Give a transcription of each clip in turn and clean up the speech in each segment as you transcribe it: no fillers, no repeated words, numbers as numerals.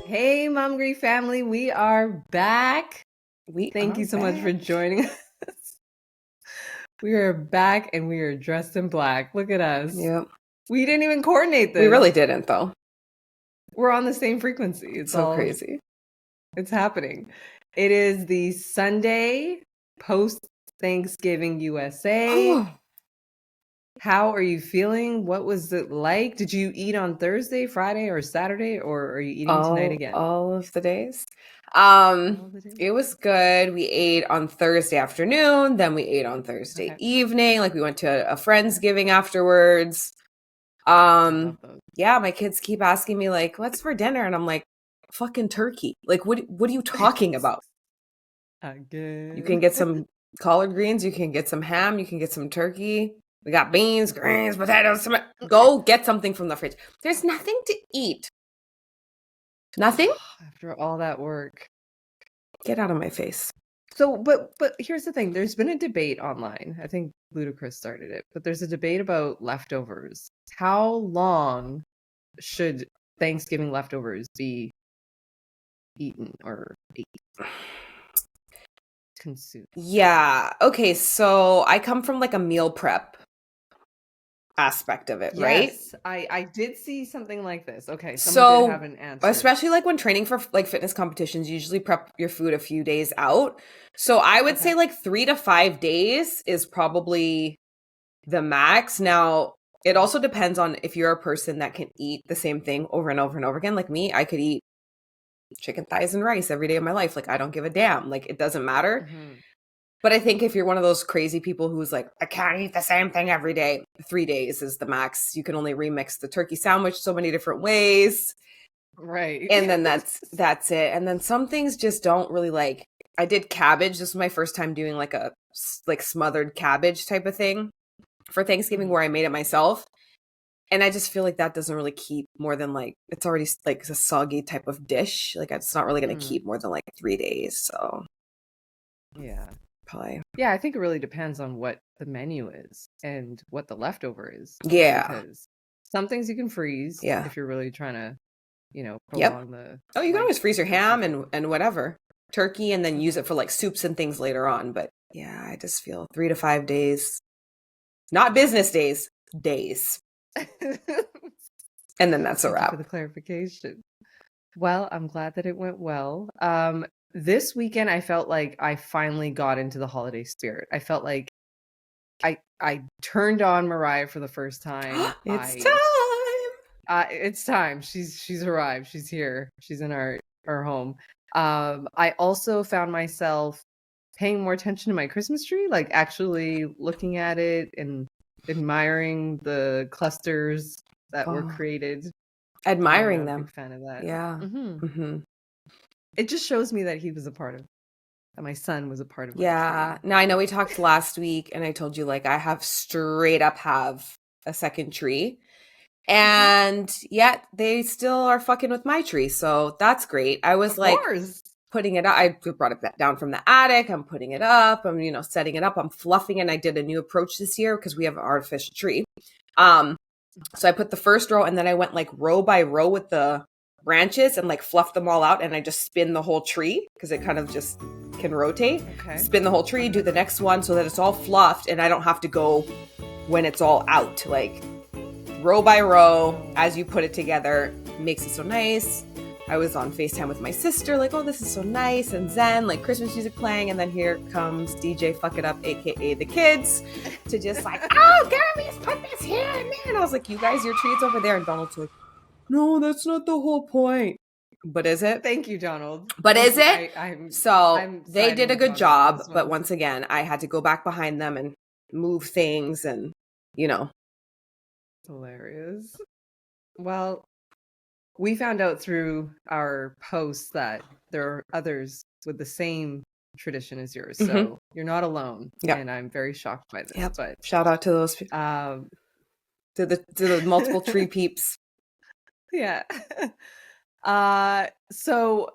Hey, MUMGRY family, we are back. Thank you so much for joining us. We are back and we are dressed in black. Look at us. Yep. We didn't even coordinate this. We really didn't, though. We're on the same frequency. It's so all crazy. It's happening. It is the Sunday post Thanksgiving USA. How are you feeling? What was it like? Did you eat on Thursday, Friday, or Saturday, or are you eating tonight again? All of the days. All the days? It was good. We ate on Thursday afternoon, then we ate on Thursday evening. Like we went to a Friendsgiving afterwards. Yeah, my kids keep asking me like, "What's for dinner?" And I'm like, "Fucking turkey." Like, what are you talking about? Again. You can get some collard greens, you can get some ham, you can get some turkey. We got beans, greens, potatoes. Go get something from the fridge. There's nothing to eat. Nothing? After all that work. Get out of my face. So, but here's the thing. There's been a debate online. I think Ludacris started it, but there's a debate about leftovers. How long should Thanksgiving leftovers be eaten or consumed? Yeah. Okay, so I come from like a meal prep aspect of it, right? Yes, I did see something like this. Okay, someone did have an answer. Especially like when training for like fitness competitions, you usually prep your food a few days out. So I would say like 3 to 5 days is probably the max. Now, it also depends on if you're a person that can eat the same thing over and over and over again. Like me, I could eat chicken thighs and rice every day of my life. Like I don't give a damn. Like it doesn't matter. But I think if you're one of those crazy people who's like, I can't eat the same thing every day, 3 days is the max. You can only remix the turkey sandwich so many different ways. Right. And then that's it. And then some things just don't really like. I did cabbage. This was my first time doing like a smothered cabbage type of thing for Thanksgiving where I made it myself. And I just feel like that doesn't really keep more than like, it's already like a soggy type of dish. Like it's not really going to keep more than like 3 days. So yeah. Probably. Yeah, I think it really depends on what the menu is and what the leftover is. Yeah. Because some things you can freeze if you're really trying to, prolong the... Oh, you can always freeze your ham and whatever. Turkey and then use it for like soups and things later on. But yeah, I just feel 3 to 5 days. Not business days. Days. And then that's a wrap. For the clarification. Well, I'm glad that it went well. This weekend, I felt like I finally got into the holiday spirit. I felt like I turned on Mariah for the first time. It's time. It's time. She's arrived. She's here. She's in our home. I also found myself paying more attention to my Christmas tree, like actually looking at it and admiring the clusters that were created. Admiring them. Big fan of that. Yeah. It just shows me that he was a part of, that my son was a part of. Yeah. Now I know we talked last week and I told you like I have a second tree. And yet they still are fucking with my tree. So that's great. I was putting it up. I brought it down from the attic. I'm putting it up. I'm, setting it up. I'm fluffing it. And I did a new approach this year because we have an artificial tree. So I put the first row and then I went like row by row with the branches and like fluffed them all out. And I just spin the whole tree because it kind of just can rotate. Spin the whole tree, do the next one so that it's all fluffed and I don't have to go when it's all out. Like row by row, as you put it together, makes it so nice. I was on FaceTime with my sister, like, oh, this is so nice, and zen, like Christmas music playing, and then here comes DJ Fuck It Up, aka the kids, to just like, oh, Jeremy, put this here and there. And I was like, you guys, your tree's over there. And Donald's like, no, that's not the whole point. But is it? Thank you, Donald. But is it? They did a good job, but once again, I had to go back behind them and move things and, Hilarious. Well, we found out through our posts that there are others with the same tradition as yours. So you're not alone. And I'm very shocked by this. But shout out to those to the multiple tree peeps. Yeah. So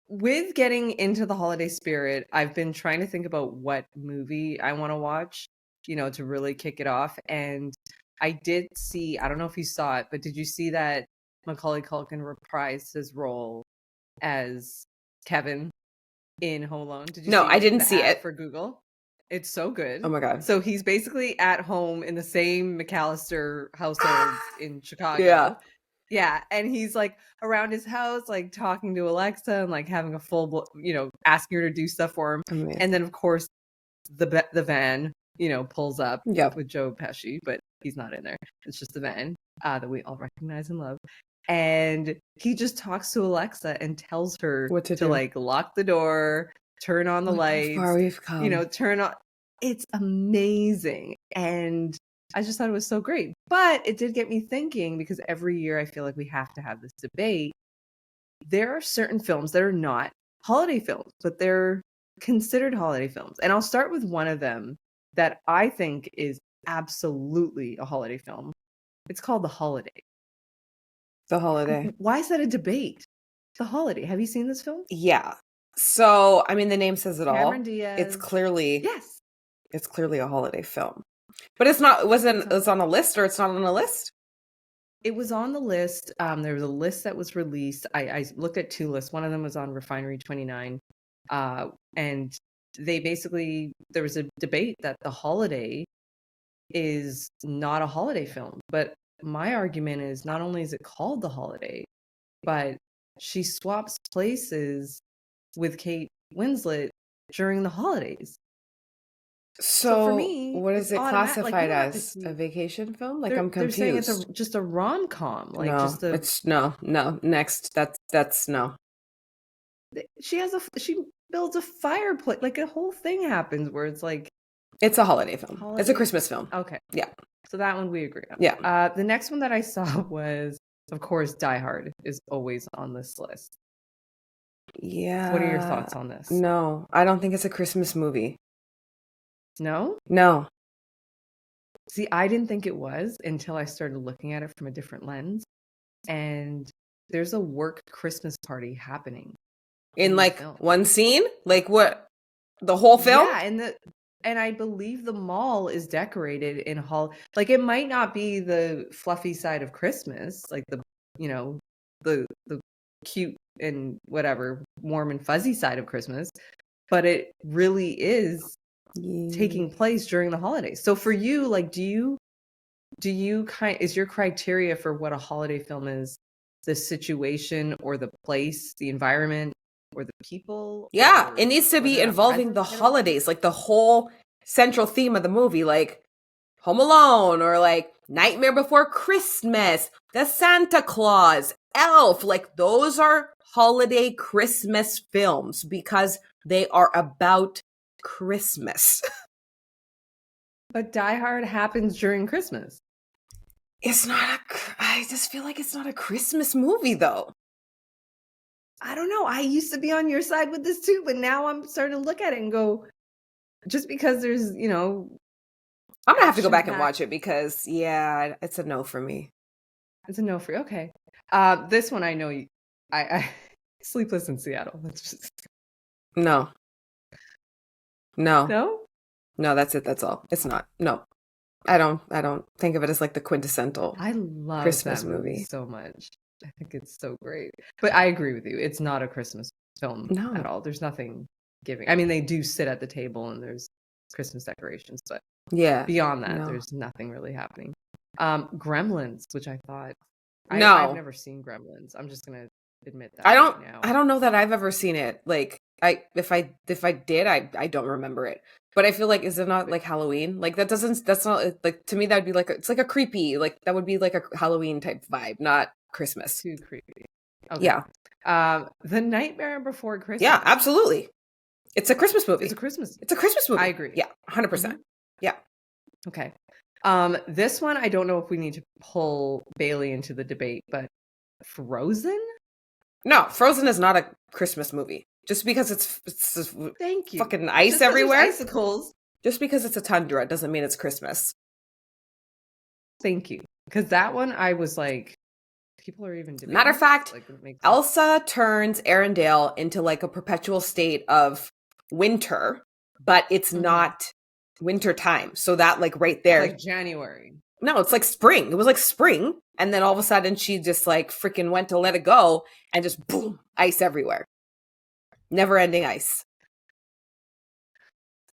with getting into the holiday spirit, I've been trying to think about what movie I want to watch, to really kick it off. And I did see, I don't know if you saw it, but did you see that Macaulay Culkin reprised his role as Kevin in Home Alone. Did you No, see I didn't the see ad it. for Google? It's so good. Oh my God. So he's basically at home in the same McAllister household in Chicago. Yeah. Yeah, and he's like around his house, like talking to Alexa and like having a full, asking her to do stuff for him. Amazing. And then of course the van, pulls up Yep. with Joe Pesci, but he's not in there. It's just the van that we all recognize and love. And he just talks to Alexa and tells her What to do. like lock the door, turn on the lights, how far we've come. turn on. It's amazing. And I just thought it was so great. But it did get me thinking, because every year I feel like we have to have this debate. There are certain films that are not holiday films, but they're considered holiday films. And I'll start with one of them that I think is absolutely a holiday film. It's called The Holiday. The Holiday. Why is that a debate? The Holiday. Have you seen this film? Yeah. So, I mean, the name says it Cameron all. Diaz. It's clearly It's clearly a holiday film. But it's not, it's on a list, or it's not on a list? It was on the list. There was a list that was released. I looked at two lists. One of them was on Refinery 29. And there was a debate that The Holiday is not a holiday film. But my argument is, not only is it called The Holiday, but she swaps places with Kate Winslet during the holidays. So for me, what is it's it classified as? A vacation film? Like, I'm They're saying confused. it's just a rom-com. Like, no, just a. it's no. Next, that's no. She builds a fireplace. Like, a whole thing happens where it's like. It's a holiday film. It's a Christmas film. Okay. Yeah. So that one we agree on. Yeah. The next one that I saw was, of course, Die Hard is always on this list. Yeah. What are your thoughts on this? No, I don't think it's a Christmas movie. No? No. See, I didn't think it was until I started looking at it from a different lens. And there's a work Christmas party happening. In like one scene? Like what? The whole film? Yeah, and I believe the mall is decorated in like, it might not be the fluffy side of Christmas, like the cute and whatever warm and fuzzy side of Christmas, but it really is taking place during the holidays. So for you, like, is your criteria for what a holiday film is the situation or the place, the environment, or the people? Yeah, it needs to be involving the holidays, like the whole central theme of the movie, like Home Alone, or like Nightmare Before Christmas, The Santa Claus, Elf. Like, those are holiday Christmas films because they are about Christmas. But Die Hard happens during Christmas. I just feel like it's not a Christmas movie, though. I don't know. I used to be on your side with this too, but now I'm starting to look at it and go, just because there's, I'm gonna have to go back and watch it because, yeah, it's a no for me. It's a no for you. Okay. This one I know I Sleepless in Seattle. That's just No. No, that's it. That's all. It's not. No. I don't think of it as like the quintessential I love Christmas that movie so much. I think it's so great. But I agree with you. It's not a Christmas film at all. There's nothing giving. I mean, they do sit at the table and there's Christmas decorations, but beyond that, there's nothing really happening. Gremlins, which I thought I've never seen Gremlins. I'm just gonna admit that. I don't know that I've ever seen it. Like, if I did, I don't remember it. But I feel like, is it not like Halloween? Like, that's not like, to me, that'd be like it's like a creepy, like that would be like a Halloween type vibe, not Christmas. Too creepy. Okay. Yeah. The Nightmare Before Christmas. Yeah, absolutely. It's a Christmas movie. It's a Christmas movie. I agree. Yeah, 100%. Mm-hmm. Yeah. Okay. This one, I don't know if we need to pull Bailey into the debate, but Frozen? No, Frozen is not a Christmas movie. Just because it's Thank you. Fucking ice everywhere. Icicles. Just because it's a tundra doesn't mean it's Christmas. Thank you. Because that one, I was like, people are even debating. Matter of fact, like, Elsa turns Arendelle into like a perpetual state of winter, but it's not winter time. So that, like, right there, like January. No, it's like spring. It was like spring. And then all of a sudden she just like freaking went to let it go and just boom, ice everywhere. Never ending ice.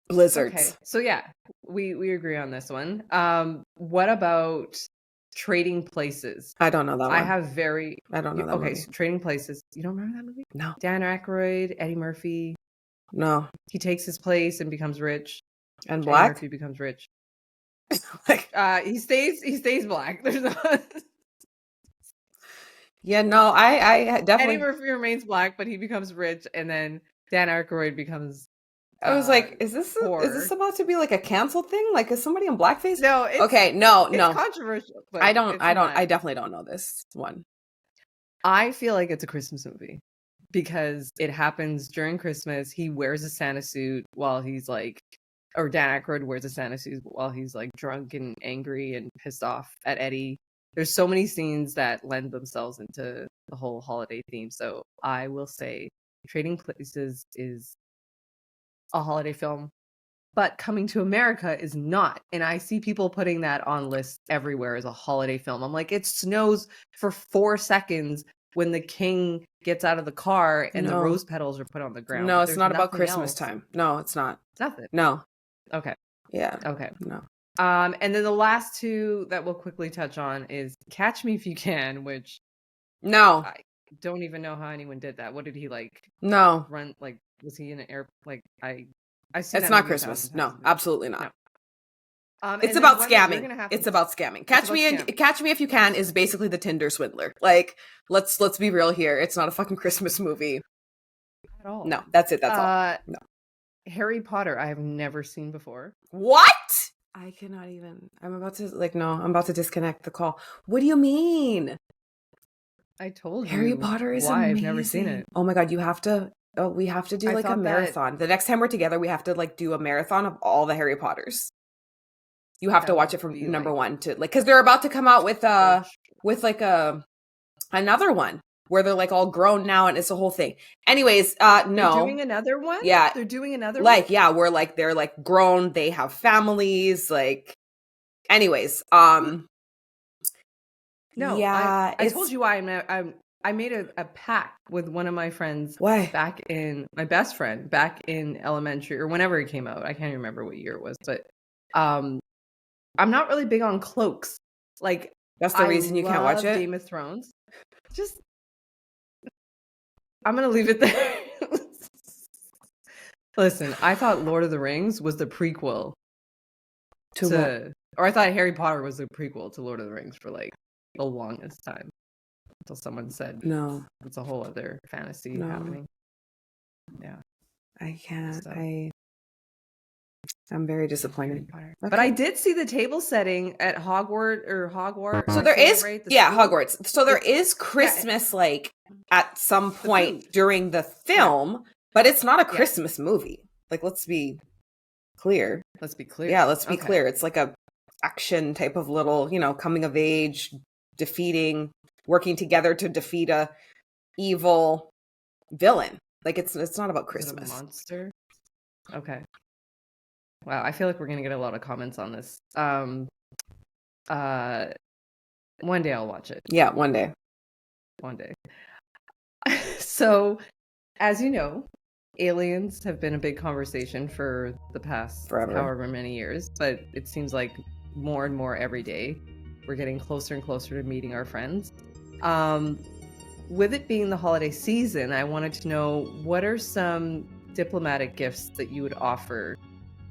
Blizzards. Okay. So yeah, we agree on this one. What about Trading Places? I don't know that I one. have very I don't know that okay. movie. So Trading Places. You don't remember that movie? No. Dan Aykroyd, Eddie Murphy. No. He takes his place and becomes rich. And Eddie black? Murphy becomes rich. Like, he stays black. There's no yeah, no, I definitely. Eddie Murphy remains black, but he becomes rich, and then Dan Aykroyd becomes. I was like, is this poor. about to be like a cancel thing? Like, is somebody in blackface? No, it's okay, no. controversial. But I don't. not. I definitely don't know this one. I feel like it's a Christmas movie because it happens during Christmas. He wears a Santa suit while he's like, or Dan Aykroyd wears a Santa suit while he's like drunk and angry and pissed off at Eddie. There's so many scenes that lend themselves into the whole holiday theme. So I will say Trading Places is a holiday film, but Coming to America is not. And I see people putting that on lists everywhere as a holiday film. I'm like, it snows for 4 seconds when the king gets out of the car and the rose petals are put on the ground. No, it's not about Christmas time. No, it's not. It's nothing. No. Okay. Yeah. Okay. No. And then the last two that we'll quickly touch on is Catch Me If You Can, which no, I don't even know how anyone did that. What did he like? No. Run like was he in an air like I see it's not Christmas. No, absolutely not. No. It's about scamming. It's about scamming. Catch Me If You Can is basically the Tinder swindler. Like, let's be real here. It's not a fucking Christmas movie at all. No, that's it. That's all. No. Harry Potter, I have never seen before. What? I cannot even. I'm about to disconnect the call. What do you mean? I told you. Harry Potter is amazing. I've never seen it. Oh my God, you have to. Oh, we have to do like a marathon. The next time we're together, we have to like do a marathon of all the Harry Potters. You have to watch it from number one to like, because they're about to come out with like another one where they're like all grown now and it's a whole thing. Anyways, no. They're doing another one? Yeah. They're doing another one? Like, yeah, where like they're like grown, they have families, like anyways, no, yeah. I told you I made a pact with one of my friends my best friend back in elementary or whenever it came out. I can't even remember what year it was, but I'm not really big on cloaks. Like that's the reason you can't watch it. Game of Thrones. Just I'm gonna leave it there. Listen, I thought Lord of the Rings was the prequel or I thought Harry Potter was the prequel to Lord of the Rings for like the longest time. Until someone said no. It's a whole other fantasy happening. Yeah. I can't. So. I'm very disappointed. Okay. But I did see the table setting at Hogwarts. So there is, Hogwarts. So there is Christmas, like at some point during the film, but it's not a Christmas movie. Like, let's be clear. Yeah, let's be clear. It's like a action type of little, coming of age, working together to defeat a evil villain. Like it's not about Christmas. Is it a monster? Okay. Wow, I feel like we're gonna get a lot of comments on this. One day I'll watch it. Yeah, one day. So, as you know, aliens have been a big conversation for the past however many years, but it seems like more and more every day we're getting closer and closer to meeting our friends. With it being the holiday season, I wanted to know what are some diplomatic gifts that you would offer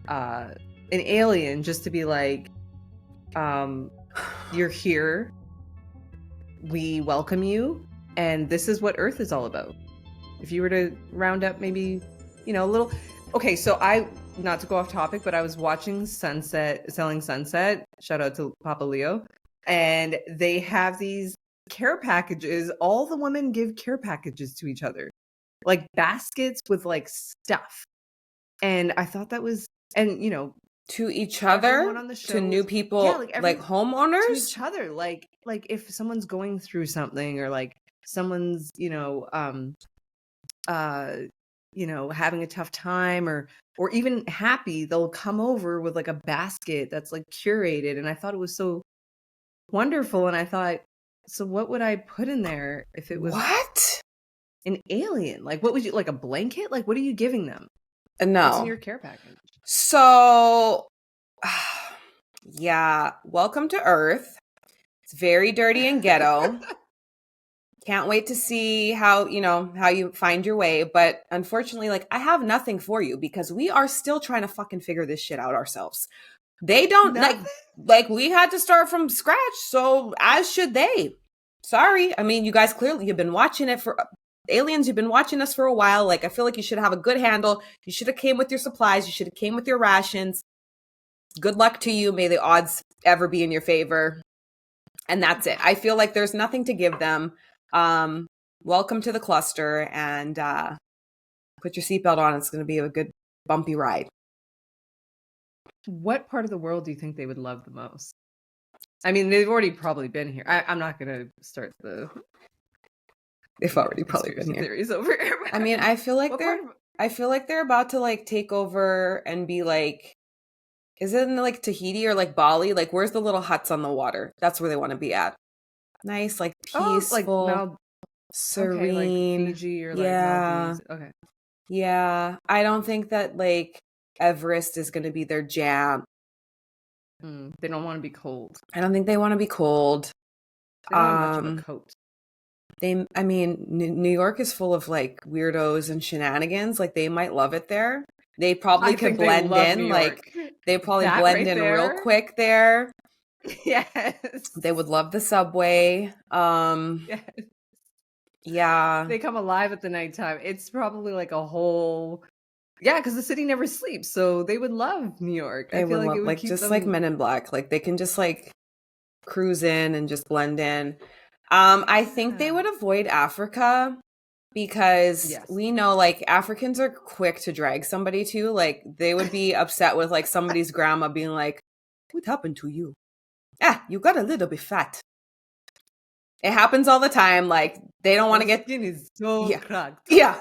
an alien, just to be like, you're here, we welcome you, and this is what Earth is all about. If you were to round up maybe, a little. Okay, so not to go off topic, but I was watching Selling Sunset, shout out to Papa Leo, and they have these care packages. All the women give care packages to each other, like baskets with like stuff, and I thought that was, and to each other, to new people, like homeowners, to each other, like if someone's going through something, or like someone's having a tough time, or even happy, they'll come over with like a basket that's like curated. And I thought it was so wonderful. And I thought, so what would I put in there if it was What? an alien? Like, what would you, like a blanket? Like, what are you giving them? No. What's in your care package? So, yeah, welcome to Earth. It's very dirty and ghetto. Can't wait to see how you find your way. But unfortunately, like, I have nothing for you because we are still trying to fucking figure this shit out ourselves. They don't like we had to start from scratch. So as should they. Sorry. I mean, you guys clearly, you've been watching it for aliens. You've been watching us for a while. Like, I feel like you should have a good handle. You should have came with your supplies. You should have came with your rations. Good luck to you. May the odds ever be in your favor. And that's it. I feel like there's nothing to give them. Welcome to the cluster, and put your seatbelt on. It's going to be a good bumpy ride. What part of the world do you think they would love the most? I mean, they've already probably been here. I'm not going to start the. They've already probably been here. Theories over here. I mean, I feel like they're about to like take over and be like, is it in like Tahiti or like Bali? Like, where's the little huts on the water? That's where they want to be at. Nice, like peaceful, like serene, okay, like Fiji or like Maldives. Okay. Yeah, I don't think that like Everest is going to be their jam. They don't want to be cold. I don't think they want to be cold. They don't want much of a coat. I mean, New York is full of like weirdos and shenanigans. Like, they might love it there. They probably could blend in. Like, they probably blend in real quick there. Yes. They would love the subway. Yes. Yeah. They come alive at the nighttime. It's probably like a whole because the city never sleeps. So they would love New York. I feel like it would like keep just them... like Men in Black. Like, they can just like cruise in and just blend in. I think they would avoid Africa because we know like Africans are quick to drag somebody to. Like, they would be upset with like somebody's grandma being like, "What happened to you? You got a little bit fat." It happens all the time. Like, they don't want to get... skin is so cracked. Yeah.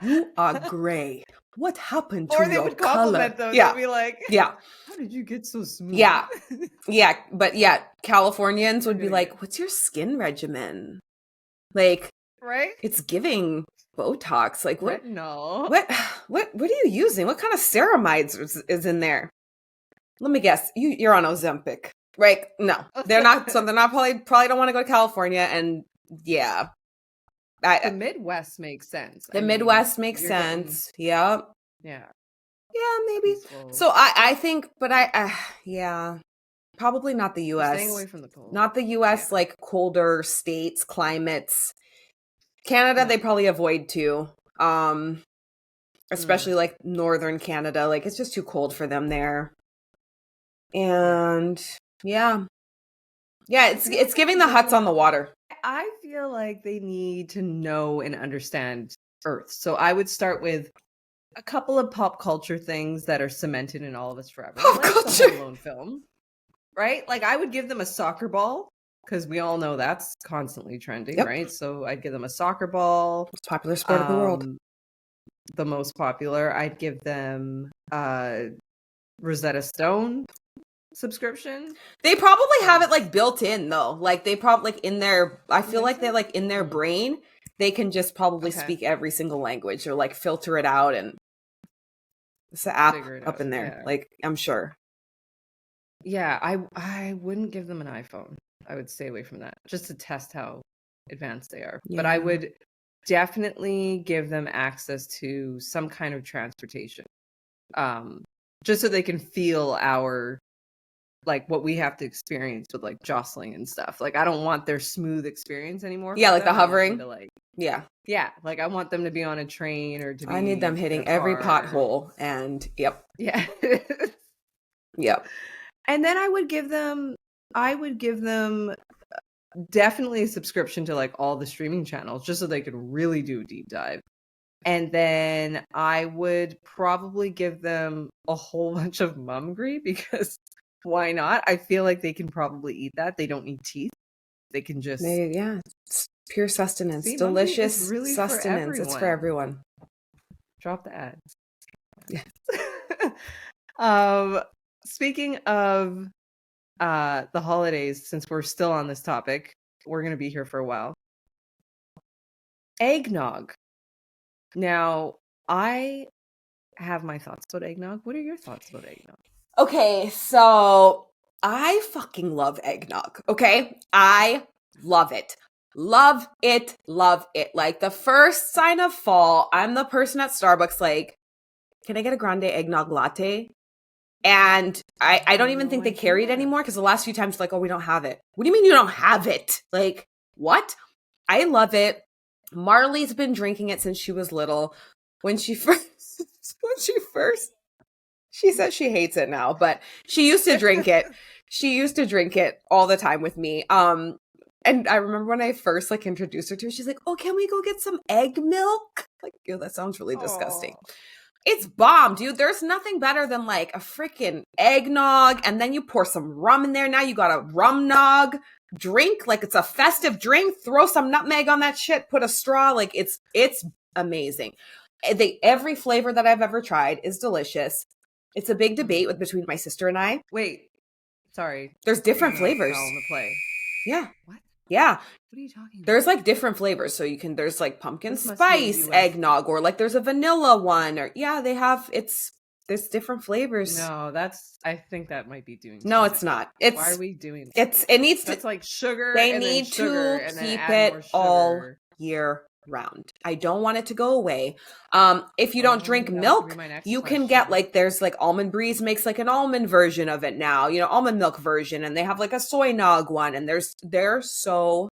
You are gray. What happened to your color? Or they would compliment them. Yeah. They'd be like, yeah. How did you get so smooth? Yeah. Yeah. But yeah, Californians would be like, what's your skin regimen? Like, right? It's giving Botox. Like, what? No. What are you using? What kind of ceramides is in there? Let me guess. You're on Ozempic. Right? No, they're not. So they're not probably don't want to go to California. And yeah, the Midwest makes sense. The Midwest makes sense. Yep. Yeah. Yeah, maybe. Peaceful. So I think, but yeah, probably not the U.S. Staying away from the cold. Not the U.S. Like colder states, climates. Canada, they probably avoid too. Especially like northern Canada. Like, it's just too cold for them there. And yeah, it's giving the huts on the water. I feel like they need to know and understand Earth. So I would start with a couple of pop culture things that are cemented in all of us forever. Pop culture. The Home Alone film, right? Like, I would give them a soccer ball because we all know that's constantly trending, right? So I'd give them a soccer ball. Most popular sport of the world. The most popular. I'd give them Rosetta Stone subscription. They probably have it like built in though. Like, they probably like in their, I feel like they're like in their brain, they can just probably speak every single language or like filter it out, and it's an app up in there. Yeah. Like, I'm sure. Yeah, I wouldn't give them an iPhone. I would stay away from that just to test how advanced they are. Yeah. But I would definitely give them access to some kind of transportation. Just so they can feel our, like, what we have to experience with like jostling and stuff. Like, I don't want their smooth experience anymore. Yeah, like the hovering. Yeah. Like, I want them to be on a train or to be... I need them hitting every pothole and yep. Yeah. Yep. And then I would give them definitely a subscription to like all the streaming channels just so they could really do a deep dive. And then I would probably give them a whole bunch of MUMGRY because why not? I feel like they can probably eat that. They don't need teeth. They can just... it's pure sustenance. See, delicious really sustenance. It's for everyone. Drop the ads. Yeah. Speaking of the holidays, since we're still on this topic, we're going to be here for a while. Eggnog. Now, I have my thoughts about eggnog. What are your thoughts about eggnog? Okay, so I fucking love eggnog, okay? I love it. Love it, love it. Like, the first sign of fall, I'm the person at Starbucks like, can I get a grande eggnog latte? And I don't even think they carry it anymore, because the last few times, like, oh, we don't have it. What do you mean you don't have it? Like, what? I love it. Marley's been drinking it since she was little. When she first, she says she hates it now, but she used to drink it. She used to drink it all the time with me. And I remember when I first like introduced her to it, she's like, "Oh, can we go get some egg milk?" Like, ew, that sounds really disgusting. It's bomb, dude. There's nothing better than like a freaking eggnog, and then you pour some rum in there. Now you got a rum nog drink, like it's a festive drink. Throw some nutmeg on that shit. Put a straw. Like it's amazing. Every flavor that I've ever tried is delicious. It's a big debate between my sister and I. Wait, sorry. There's different flavors. On the play. Yeah. What? Yeah. What are you talking about? There's like different flavors. So there's like pumpkin spice eggnog, or like there's a vanilla one, or they have, there's different flavors. No, I think that might be doing. No, it's not. Why are we doing that? It's like sugar. They need to keep it all year round. I don't want it to go away. If you don't drink milk, you can get like, there's like MUMGRY makes like an almond version of it now, almond milk version, and they have like a soy nog one, and they're so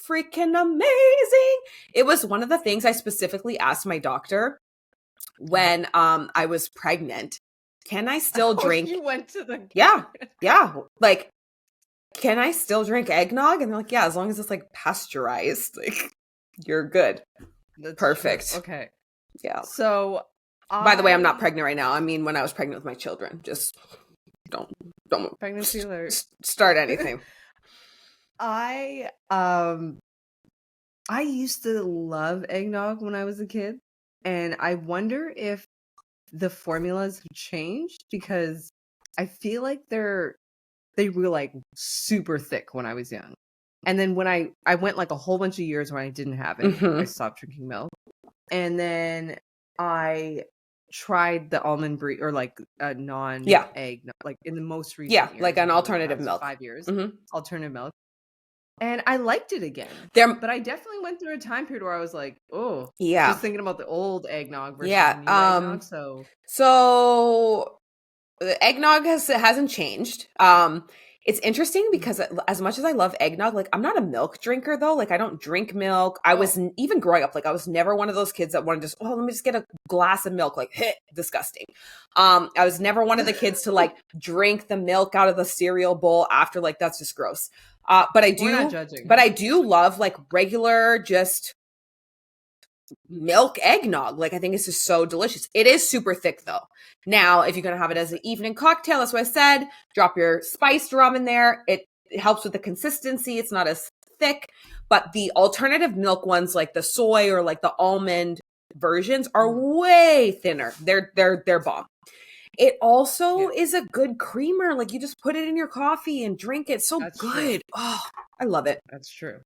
freaking amazing. It was one of the things I specifically asked my doctor when I was pregnant. Can I still drink? You went to the yeah. Like, can I still drink eggnog? And they're like, yeah, as long as it's like pasteurized, like you're good. That's perfect. True. Okay. Yeah. So, by the way, I'm not pregnant right now. I mean, when I was pregnant with my children, just don't pregnancy alert. Start anything. I used to love eggnog when I was a kid, and I wonder if the formulas have changed, because I feel like they were like super thick when I was young. And then when I went like a whole bunch of years when I didn't have it, I stopped drinking milk. And then I tried the almond brie, or like a non-egg, like in the most recent years, like an alternative milk. 5 years, alternative milk. And I liked it again. But I definitely went through a time period where I was like, oh, just thinking about the old eggnog versus the new eggnog. So the eggnog hasn't changed. It's interesting because as much as I love eggnog, like I'm not a milk drinker though. Like I don't drink milk. I was even growing up, like I was never one of those kids that wanted to just, let me just get a glass of milk. Like, disgusting. I was never one of the kids to like drink the milk out of the cereal bowl after, like, that's just gross. But I do love like regular, just milk eggnog. Like I think it's just so delicious. It is super thick though. Now, if you're going to have it as an evening cocktail, that's what I said, drop your spiced rum in there. It helps with the consistency. It's not as thick, but the alternative milk ones, like the soy or like the almond versions, are way thinner. They're bomb. It also is a good creamer. Like you just put it in your coffee and drink it. So that's good. True. Oh, I love it. That's true.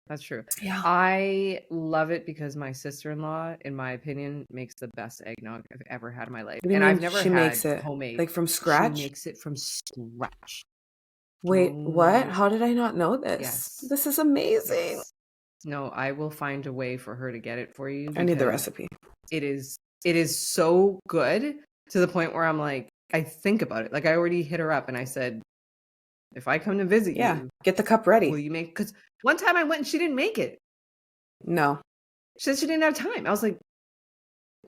That's true. Yeah. I love it because my sister-in-law, in my opinion, makes the best eggnog I've ever had in my life. And I've never makes had it homemade. Like from scratch? She makes it from scratch. Wait, what? How did I not know this? Yes. This is amazing. Yes. No, I will find a way for her to get it for you. I need the recipe. It is so good to the point where I'm like, I think about it. Like I already hit her up and I said, if I come to visit you, get the cup ready. Will you make? Because one time I went and she didn't make it. No. She said she didn't have time. I was like,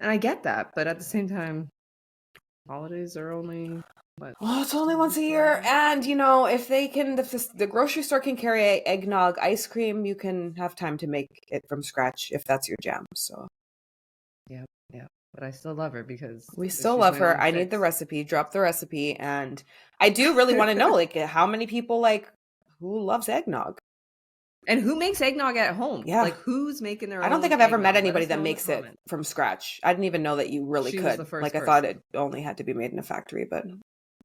and I get that, but at the same time, holidays are only it's only once a year. And if the grocery store can carry eggnog ice cream, you can have time to make it from scratch if that's your jam. So yeah. But I still love her because we still love her. I need the recipe. Drop the recipe. And I do really want to know, like, how many people, like, who loves eggnog? And who makes eggnog at home? Yeah. Like, who's making their own? I don't think I've ever met anybody that makes it from scratch. I didn't even know that you really could. Like, I thought it only had to be made in a factory, but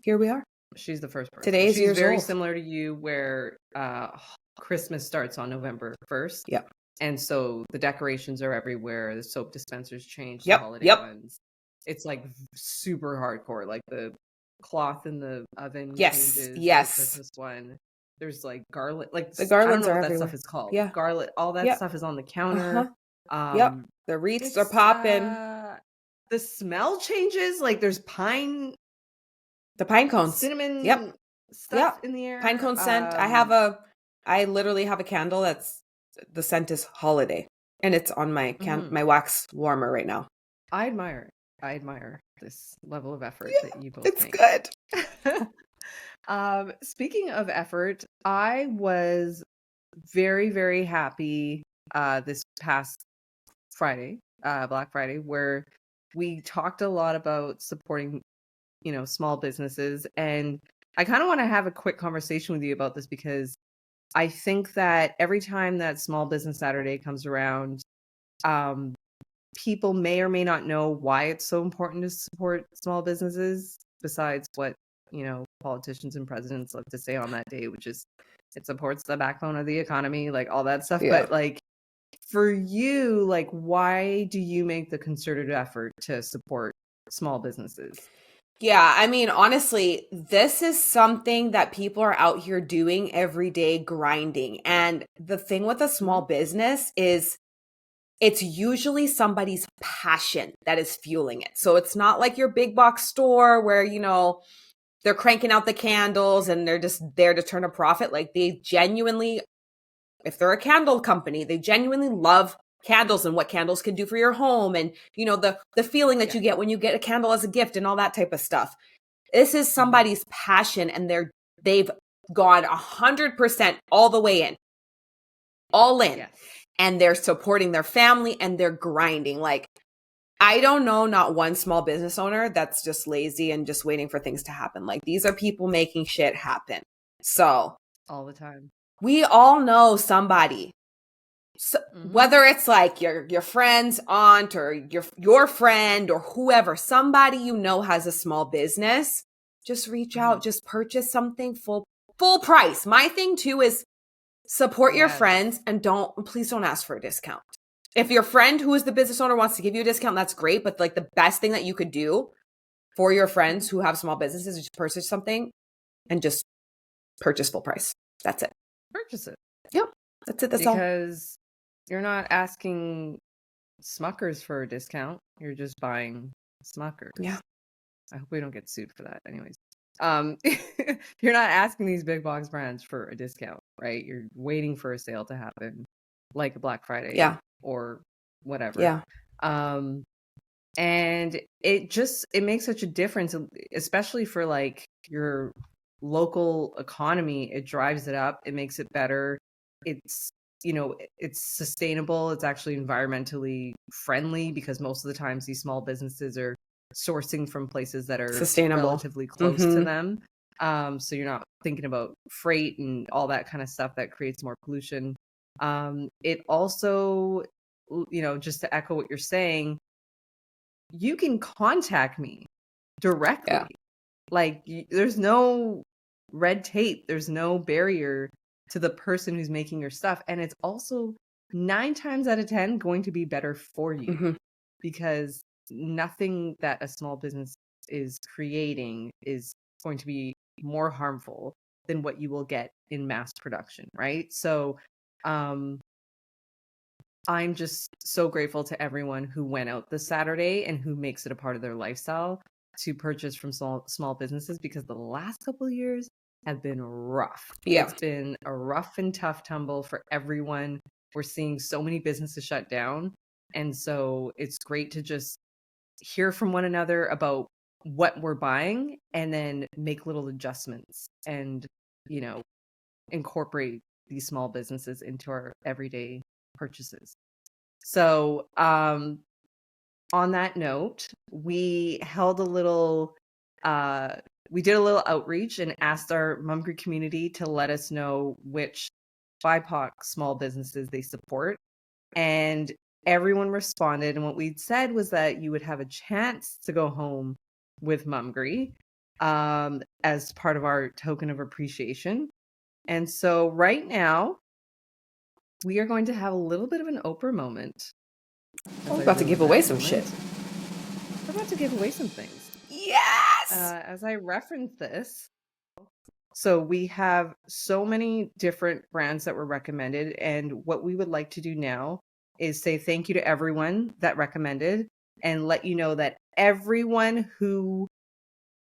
here we are. She's the first person. Today's She's years very old. similar to you, where Christmas starts on November 1st. Yep. And so the decorations are everywhere. The soap dispensers change, the Yep. holiday Yep. ones. It's like super hardcore. Like the cloth in the oven Yes. changes for the Yes. Christmas one. There's like garland, like The I don't garlands know are what that everywhere. stuff is called. Yeah. Garland, all that Yep. stuff is on the counter. Yep. The wreaths are popping. The smell changes. Like there's pine, The pine cones. cinnamon Yep. stuff in the air. Pine cone scent. I literally have a candle that's, the scent is holiday, and it's on my my wax warmer right now. I admire this level of effort that you both make. It's good. Speaking of effort, I was very, very happy this past Friday, Black Friday, where we talked a lot about supporting, small businesses. And I kind of want to have a quick conversation with you about this, because I think that every time that Small Business Saturday comes around, people may or may not know why it's so important to support small businesses, besides what, politicians and presidents love to say on that day, which is it supports the backbone of the economy, like all that stuff. Yeah. But like for you, like, why do you make the concerted effort to support small businesses? Yeah, I mean, honestly, this is something that people are out here doing every day, grinding. And the thing with a small business is it's usually somebody's passion that is fueling it. So it's not like your big box store where, they're cranking out the candles and they're just there to turn a profit. Like they genuinely, if they're a candle company, they genuinely love candles and what candles can do for your home, and the feeling that you get when you get a candle as a gift and all that type of stuff. This is somebody's passion, and they've gone 100% all the way in, all in. Yes. And they're supporting their family and they're grinding. Like, I don't know not one small business owner that's just lazy and just waiting for things to happen. Like, these are people making shit happen. So all the time. We all know somebody. So whether it's like your friend's aunt or your friend or whoever, somebody has a small business, just reach out, just purchase something full price. My thing too is support your friends, and please don't ask for a discount. If your friend who is the business owner wants to give you a discount, that's great. But like the best thing that you could do for your friends who have small businesses is just purchase something and just purchase full price. That's it. Purchase it. Yep. That's it. That's all. Because you're not asking Smuckers for a discount. You're just buying Smuckers. Yeah. I hope we don't get sued for that. Anyways. You're not asking these big box brands for a discount, right? You're waiting for a sale to happen, like a Black Friday, or whatever. Yeah. And it makes such a difference, especially for like your local economy. It drives it up. It makes it better. It's it's sustainable. It's actually environmentally friendly, because most of the times these small businesses are sourcing from places that are sustainable, relatively close to them. So you're not thinking about freight and all that kind of stuff that creates more pollution. It also, just to echo what you're saying, you can contact me directly. Yeah. Like there's no red tape. There's no barrier to the person who's making your stuff. And it's also 9 times out of 10 going to be better for you, because nothing that a small business is creating is going to be more harmful than what you will get in mass production, right? So I'm just so grateful to everyone who went out this Saturday and who makes it a part of their lifestyle to purchase from small businesses, because the last couple of years have been rough. Yeah. It's been a rough and tough tumble for everyone. We're seeing so many businesses shut down. And so it's great to just hear from one another about what we're buying, and then make little adjustments and, incorporate these small businesses into our everyday purchases. So, on that note, we held we did a little outreach and asked our MUMGRY community to let us know which BIPOC small businesses they support. And everyone responded. And what we'd said was that you would have a chance to go home with MUMGRY as part of our token of appreciation. And so right now, we are going to have a little bit of an Oprah moment. We're about to give away some shit. We're about to give away some things. Yes! As I reference this, so we have so many different brands that were recommended, and what we would like to do now is say thank you to everyone that recommended and let you know that everyone who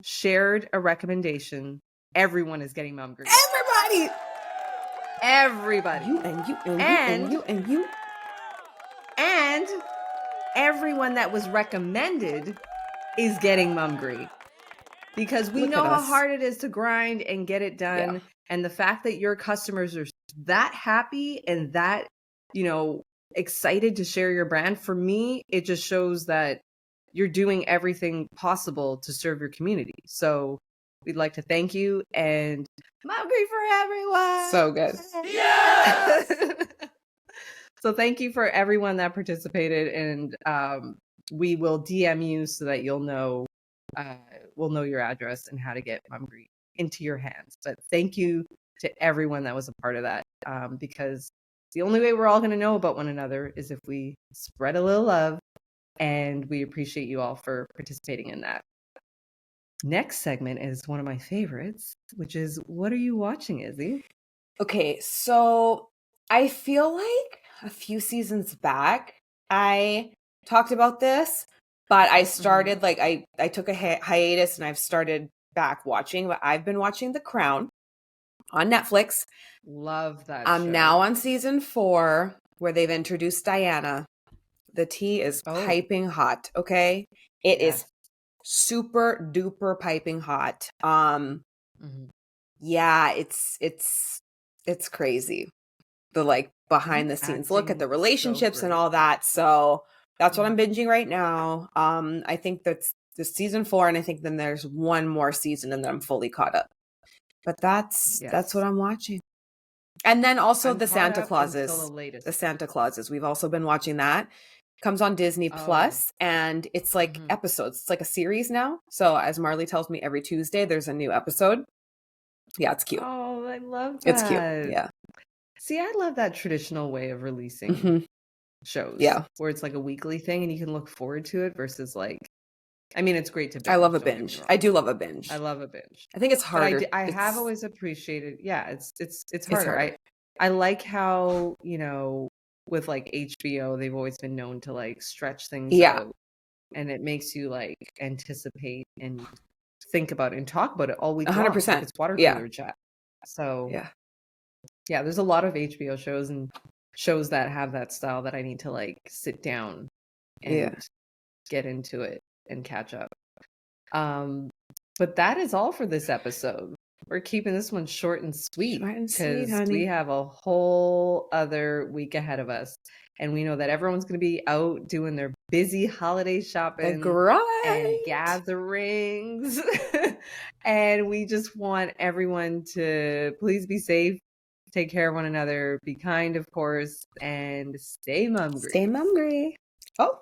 shared a recommendation, everyone is getting MUMGRY. Everybody. You and you and you and you and you. And everyone that was recommended is getting MUMGRY. Because we know how hard it is to grind and get it done. Yeah. And the fact that your customers are that happy and that, excited to share your brand, for me, it just shows that you're doing everything possible to serve your community. So we'd like to thank you, and MUMGRY for everyone. So good. Yes! So thank you for everyone that participated, and we will DM you so that you'll know, we'll know your address and how to get MUMGRY into your hands. But thank you to everyone that was a part of that, because the only way we're all going to know about one another is if we spread a little love, and we appreciate you all for participating in that. Next segment is one of my favorites, which is, what are you watching, Izzy? Okay, so I feel like a few seasons back, I talked about this, but I started, I took a hiatus and I've started back watching, but I've been watching The Crown on Netflix. Love that I'm show. now on season 4, where they've introduced Diana. The tea is piping hot, okay? It is super duper piping hot. Yeah, it's crazy. The behind the scenes look at the relationships and all that. So that's what I'm binging right now. I think that's the season 4, and I think then there's one more season and then I'm fully caught up. But that's what I'm watching. And then also the Santa Clauses. The Santa Clauses. We've also been watching that. Comes on Disney Plus, and it's like episodes. It's like a series now. So as Marley tells me, every Tuesday there's a new episode. Yeah, it's cute. Oh, I love that. It's cute. Yeah. See, I love that traditional way of releasing shows. Yeah. Where it's like a weekly thing and you can look forward to it versus it's great to binge. I love a binge. I do love a binge. I love a binge. I think it's harder. I have always appreciated, it's harder. I like how, with HBO, they've always been known to stretch things out, and it makes you anticipate and think about it and talk about it all week 100%. long. It's water cooler chat. So yeah, there's a lot of HBO shows and shows that have that style that I need to sit down and get into it and catch up. But that is all for this episode. We're keeping this one short and sweet because we have a whole other week ahead of us. And we know that everyone's going to be out doing their busy holiday shopping and gatherings. And we just want everyone to please be safe, take care of one another, be kind, of course, and stay MUMGRY. Stay MUMGRY. Oh.